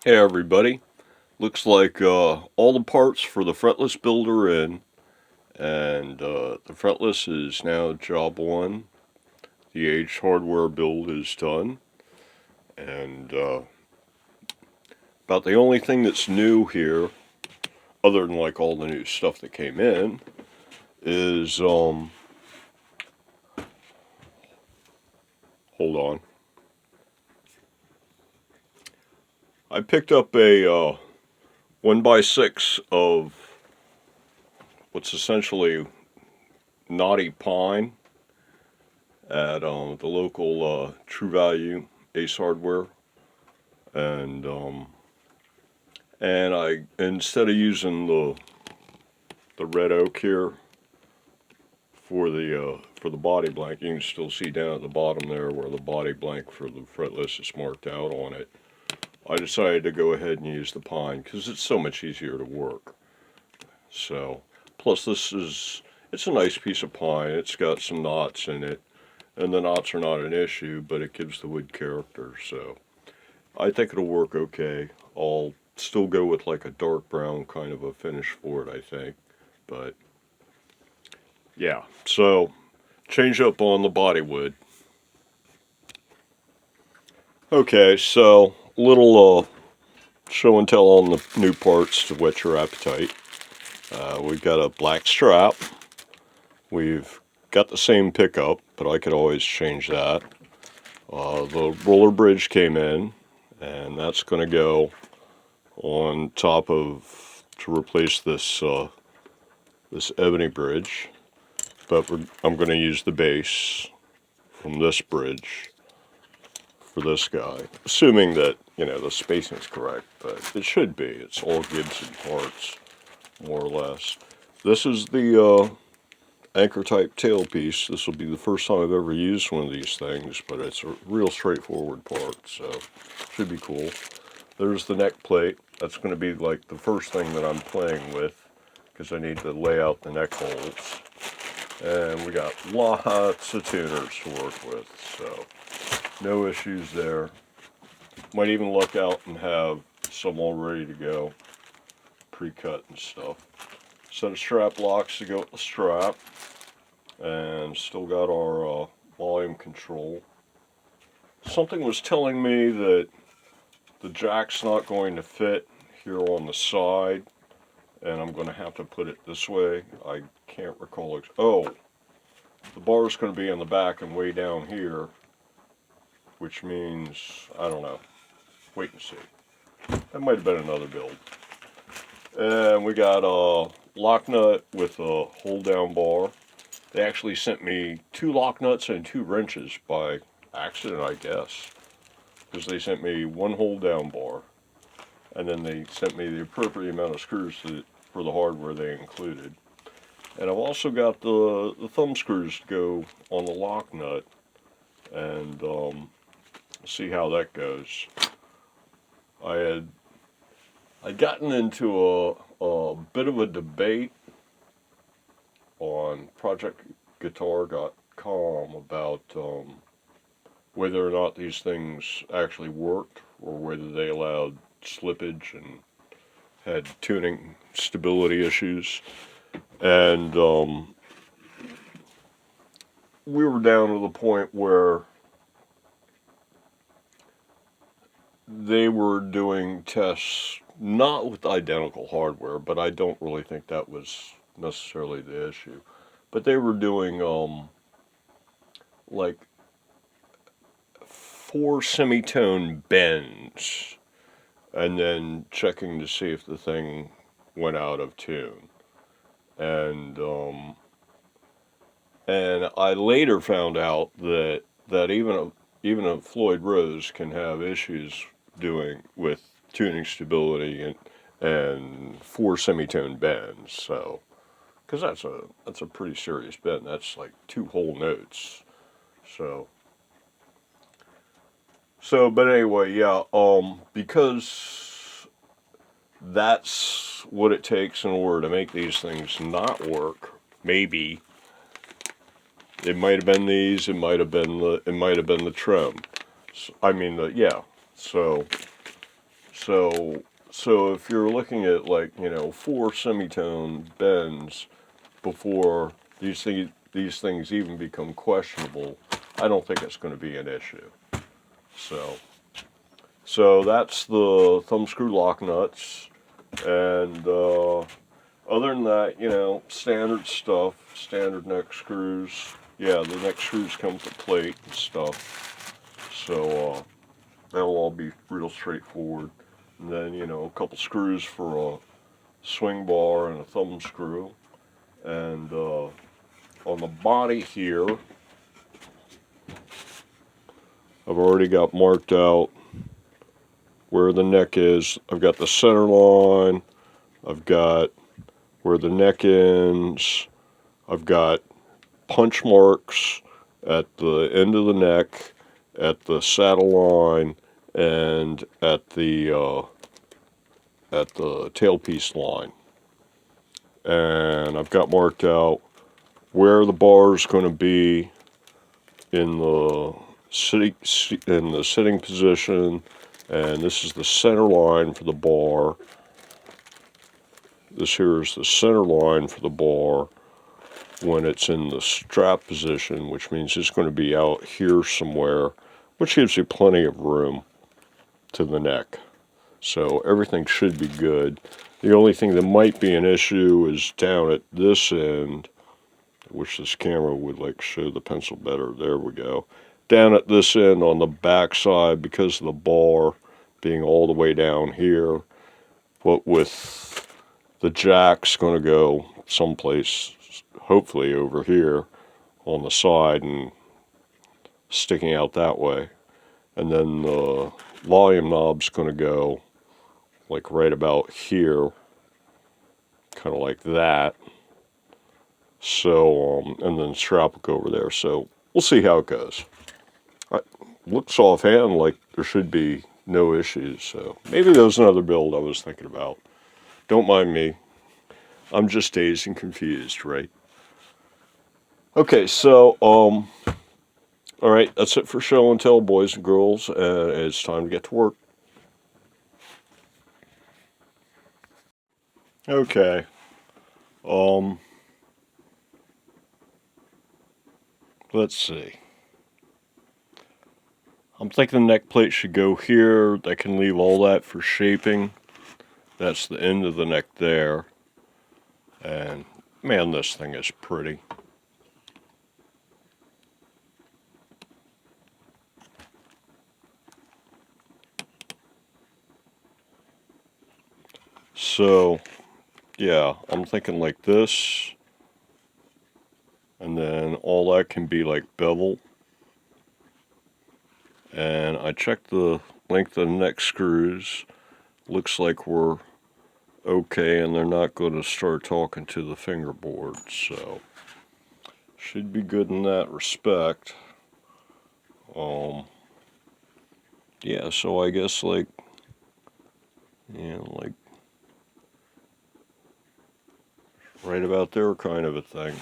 Hey everybody, looks like all the parts for the Fretless build are in, and the Fretless is now job 1. The aged hardware build is done, and about the only thing that's new here, other than like all the new stuff that came in, is, hold on. I picked up a 1x6 of what's essentially knotty pine at the local True Value Ace Hardware, and I, instead of using the red oak here for the body blank, you can still see down at the bottom there where the body blank for the fretless is marked out on it. I decided to go ahead and use the pine because it's so much easier to work. So, plus it's a nice piece of pine. It's got some knots in it, and the knots are not an issue, but it gives the wood character. So, I think it'll work okay. I'll still go with like a dark brown kind of a finish for it, I think. But yeah, so change up on the body wood. Okay, so little show and tell on the new parts to whet your appetite. We've got a black strap. We've got the same pickup, but I could always change that. The roller bridge came in, and that's going to go on top of to replace this ebony bridge. But I'm going to use the base from this bridge for this guy, assuming that the spacing is correct, but it should be. It's all Gibson parts, more or less. This is the anchor type tailpiece. This will be the first time I've ever used one of these things, but it's a real straightforward part, so should be cool. There's the neck plate. That's going to be like the first thing that I'm playing with, because I need to lay out the neck holes. And we got lots of tuners to work with, so no issues there. Might even look out and have some all ready to go, pre-cut and stuff. Set of strap locks to go with the strap, and still got our volume control. Something was telling me that the jack's not going to fit here on the side, and I'm going to have to put it this way. I can't recall. Oh, the bar is going to be in the back and way down here, which means, I don't know. Wait and see. That might have been another build. And we got a lock nut with a hold down bar. They actually sent me 2 lock nuts and 2 wrenches by accident, I guess, because they sent me 1 hold down bar, and then they sent me the appropriate amount of screws for the hardware they included. And I've also got the thumb screws to go on the lock nut, and see how that goes. I'd gotten into a bit of a debate on ProjectGuitar.com about whether or not these things actually worked, or whether they allowed slippage and had tuning stability issues. And we were down to the point where they were doing tests, not with identical hardware, but I don't really think that was necessarily the issue. But they were doing like 4 semitone bends, and then checking to see if the thing went out of tune. And I later found out that even a Floyd Rose can have issues doing with tuning stability and 4 semitone bends. So, because that's a pretty serious bend. That's like 2 whole notes. But anyway, yeah. Because that's what it takes in order to make these things not work. Maybe it might have been these. It might have been the trim. I mean, yeah. So So if you're looking at, like, 4 semitone bends before these things even become questionable, I don't think it's going to be an issue. So that's the thumb screw lock nuts, and other than that, standard stuff, standard neck screws. Yeah, the neck screws come with a plate and stuff, so that'll all be real straightforward. And then, a couple screws for a swing bar and a thumb screw. And on the body here, I've already got marked out where the neck is. I've got the center line, I've got where the neck ends, I've got punch marks at the end of the neck, at the saddle line, and at the tailpiece line. And I've got marked out where the bar is going to be in the sitting position, and this is the center line for the bar. This here is the center line for the bar when it's in the strap position, which means it's going to be out here somewhere, which gives you plenty of room to the neck. So everything should be good. The only thing that might be an issue is down at this end. I wish this camera would show the pencil better. There we go. Down at this end on the back side, because of the bar being all the way down here, but with the jack's going to go someplace, hopefully over here on the side and sticking out that way. And then the volume knob's going to go right about here, kind of like that. So, and then the strap will go over there. So we'll see how it goes. Looks offhand like there should be no issues. So maybe there's another build I was thinking about. Don't mind me. I'm just dazed and confused, right? Okay, so, all right, that's it for show and tell, boys and girls. It's time to get to work. Okay. Let's see. I'm thinking the neck plate should go here. I can leave all that for shaping. That's the end of the neck there. And man, this thing is pretty. So, yeah, I'm thinking like this. And then all that can be like bevel. And I checked the length of the neck screws. Looks like we're okay, and they're not going to start talking to the fingerboard, so should be good in that respect. Yeah, so I guess like right about there kind of a thing.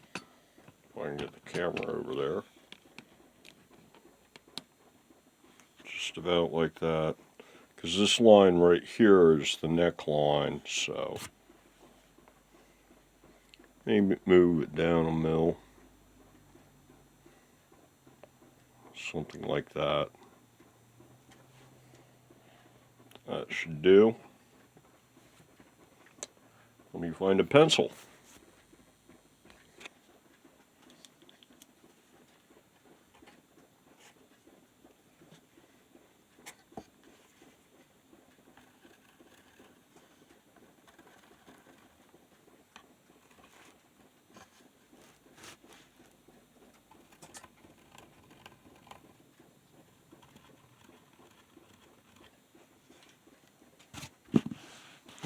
If I can get the camera over there. Just about like that. Because this line right here is the neckline, so maybe move it down a mil. Something like that. That should do. Let me find a pencil.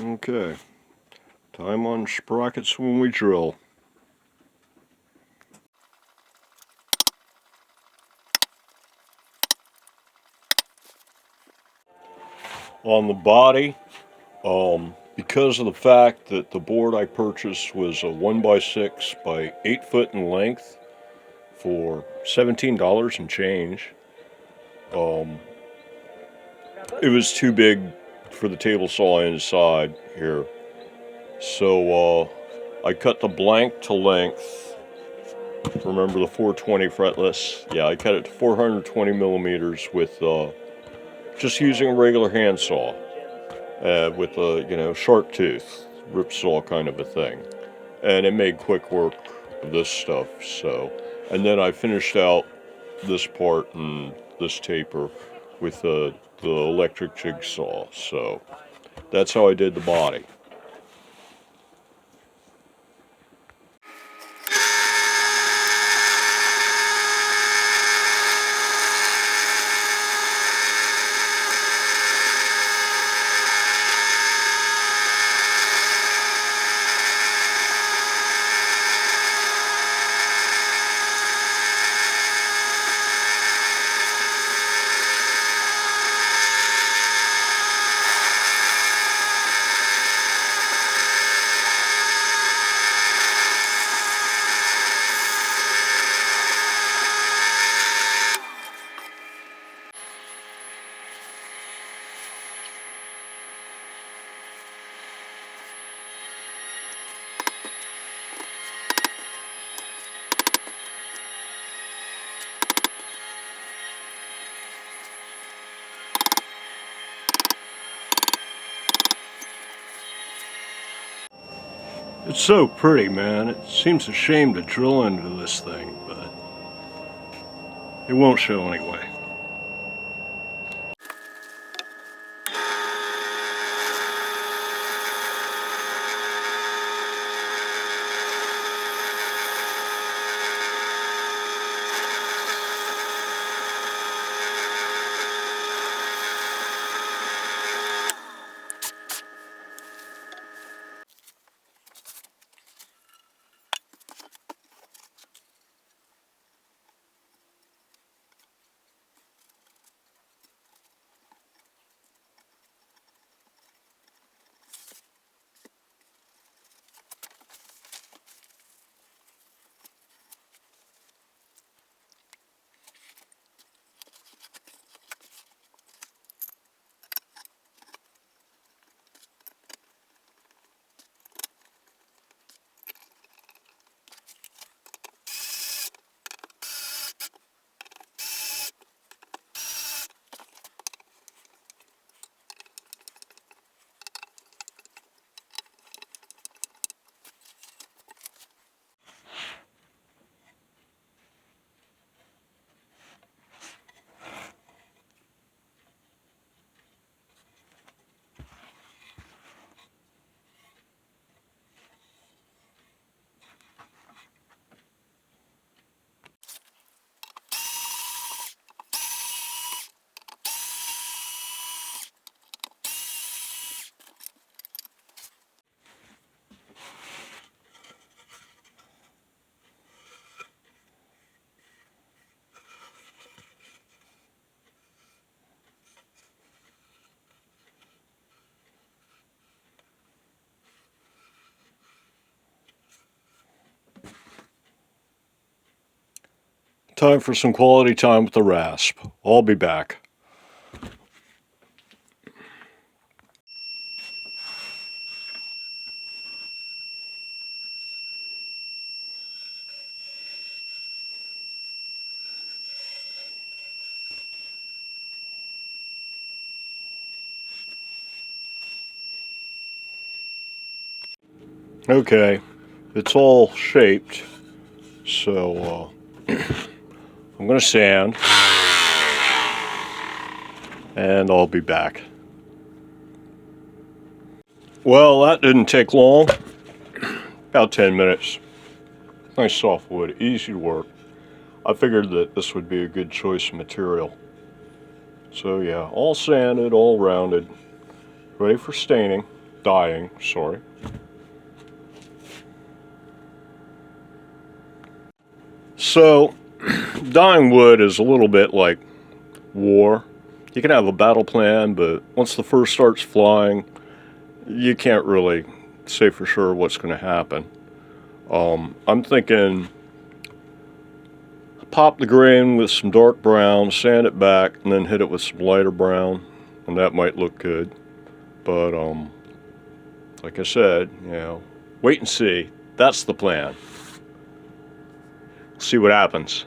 Okay, time on sprockets when we drill. On the body, because of the fact that the board I purchased was a 1x6 by 8 foot in length for $17 and change, it was too big for the table saw inside here. So I cut the blank to length. Remember the 420 fretless? Yeah, I cut it to 420 millimeters with just using a regular handsaw with a sharp tooth, rip saw kind of a thing. And it made quick work of this stuff. So, and then I finished out this part and this taper with the electric jigsaw. So that's how I did the body. It's so pretty, man. It seems a shame to drill into this thing, but it won't show anyway. Time for some quality time with the rasp. I'll be back. Okay, it's all shaped, so I'm going to sand, and I'll be back. Well, that didn't take long, about 10 minutes. Nice soft wood, easy to work. I figured that this would be a good choice of material. So yeah, all sanded, all rounded, ready for staining, dyeing, sorry. So, dyeing wood is a little bit like war. You can have a battle plan, but once the first starts flying, you can't really say for sure what's going to happen. I'm thinking pop the grain with some dark brown, sand it back, and then hit it with some lighter brown, and that might look good. But like I said, wait and see. That's the plan. See what happens.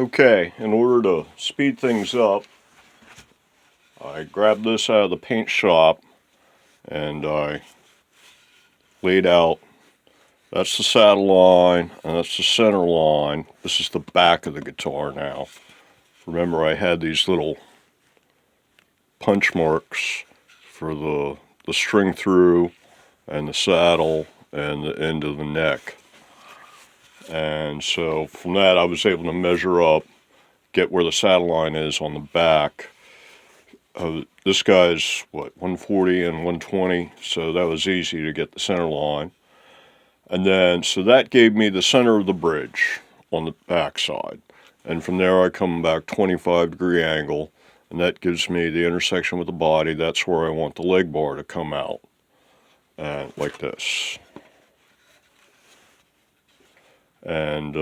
Okay, in order to speed things up, I grabbed this out of the paint shop and I laid out, that's the saddle line and that's the center line. This is the back of the guitar now. Remember, I had these little punch marks for the string through and the saddle and the end of the neck. And so from that I was able to measure up, get where the saddle line is on the back. This guy's, 140 and 120, so that was easy to get the center line. And then, so that gave me the center of the bridge on the back side. And from there I come back 25-degree angle, and that gives me the intersection with the body. That's where I want the leg bar to come out, like this. And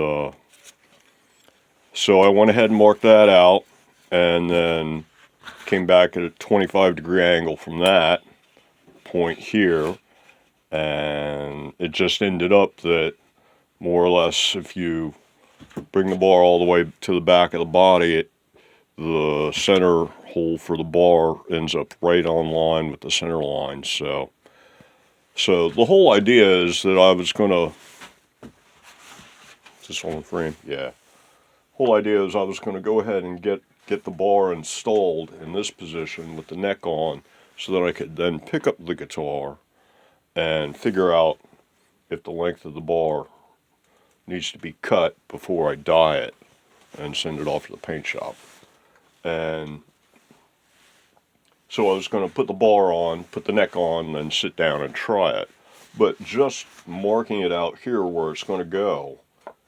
so I went ahead and marked that out, and then came back at a 25-degree angle from that point here, and it just ended up that more or less if you bring the bar all the way to the back of the body, the center hole for the bar ends up right on line with the center line. So the whole idea is that I was going to, is this on the frame? Yeah. Whole idea is I was going to go ahead and get the bar installed in this position with the neck on, so that I could then pick up the guitar and figure out if the length of the bar needs to be cut before I dye it and send it off to the paint shop. And so I was going to put the bar on, put the neck on, and then sit down and try it. But just marking it out here where it's going to go,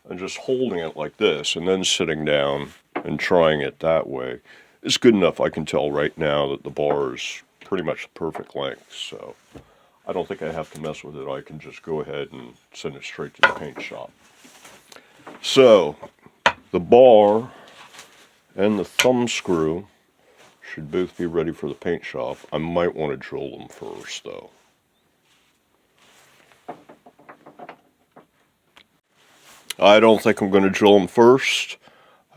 and just holding it like this, and then sitting down and trying it that way, is good enough. I can tell right now that the bar is pretty much the perfect length, so I don't think I have to mess with it. I can just go ahead and send it straight to the paint shop. So, the bar and the thumb screw should both be ready for the paint shop. I might want to drill them first, though. I don't think I'm going to drill them first.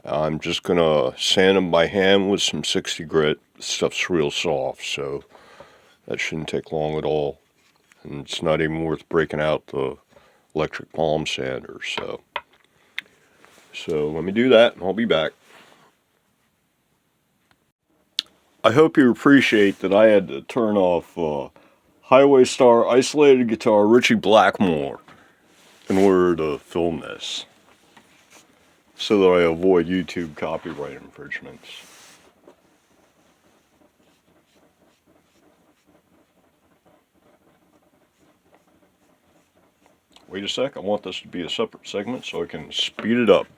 I'm just going to sand them by hand with some 60 grit. This stuff's real soft, so that shouldn't take long at all. And it's not even worth breaking out the electric palm sander. So let me do that, and I'll be back. I hope you appreciate that I had to turn off Highway Star isolated guitar Richie Blackmore in order to film this. so that I avoid YouTube copyright infringements. Wait a sec, I want this to be a separate segment so I can speed it up.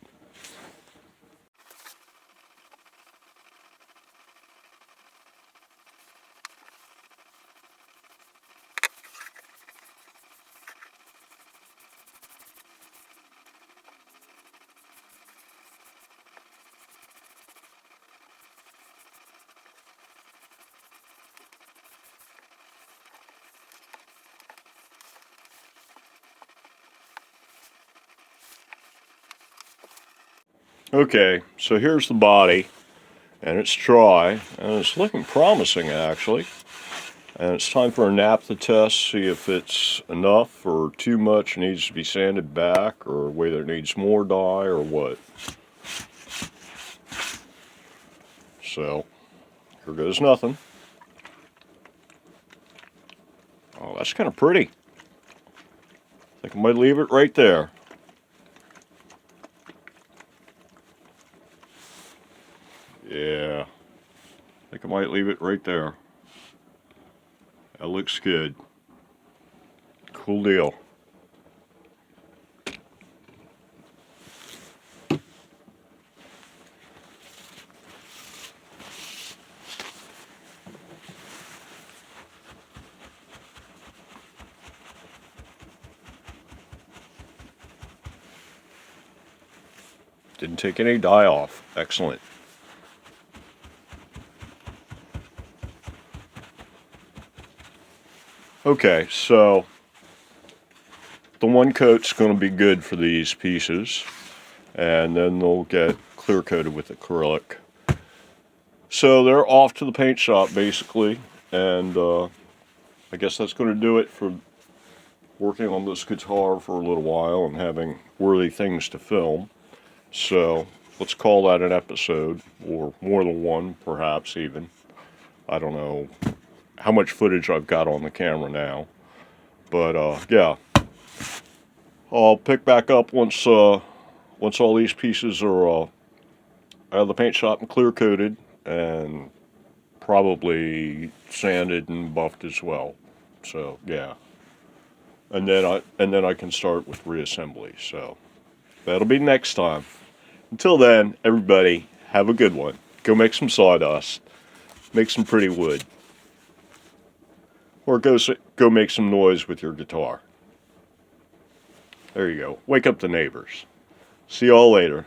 Okay, so here's the body, and it's dry, and it's looking promising actually. And it's time for a naphtha test, see if it's enough or too much, needs to be sanded back, or whether it needs more dye or what. So, here goes nothing. Oh, that's kind of pretty. I think I might leave it right there. Yeah, I think I might leave it right there. That looks good. Cool deal. Didn't take any dye off. Excellent. Okay, so the one coat's going to be good for these pieces, and then they'll get clear coated with acrylic. So they're off to the paint shop basically, and I guess that's going to do it for working on this guitar for a little while and having worthy things to film. So let's call that an episode, or more than one perhaps even. I don't know how much footage I've got on the camera now, but yeah, I'll pick back up once all these pieces are out of the paint shop and clear coated, and probably sanded and buffed as well. So yeah, and then I can start with reassembly. So that'll be next time. Until then, everybody, have a good one. Go make some sawdust. Make some pretty wood. Or go make some noise with your guitar. There you go. Wake up the neighbors. See y'all later.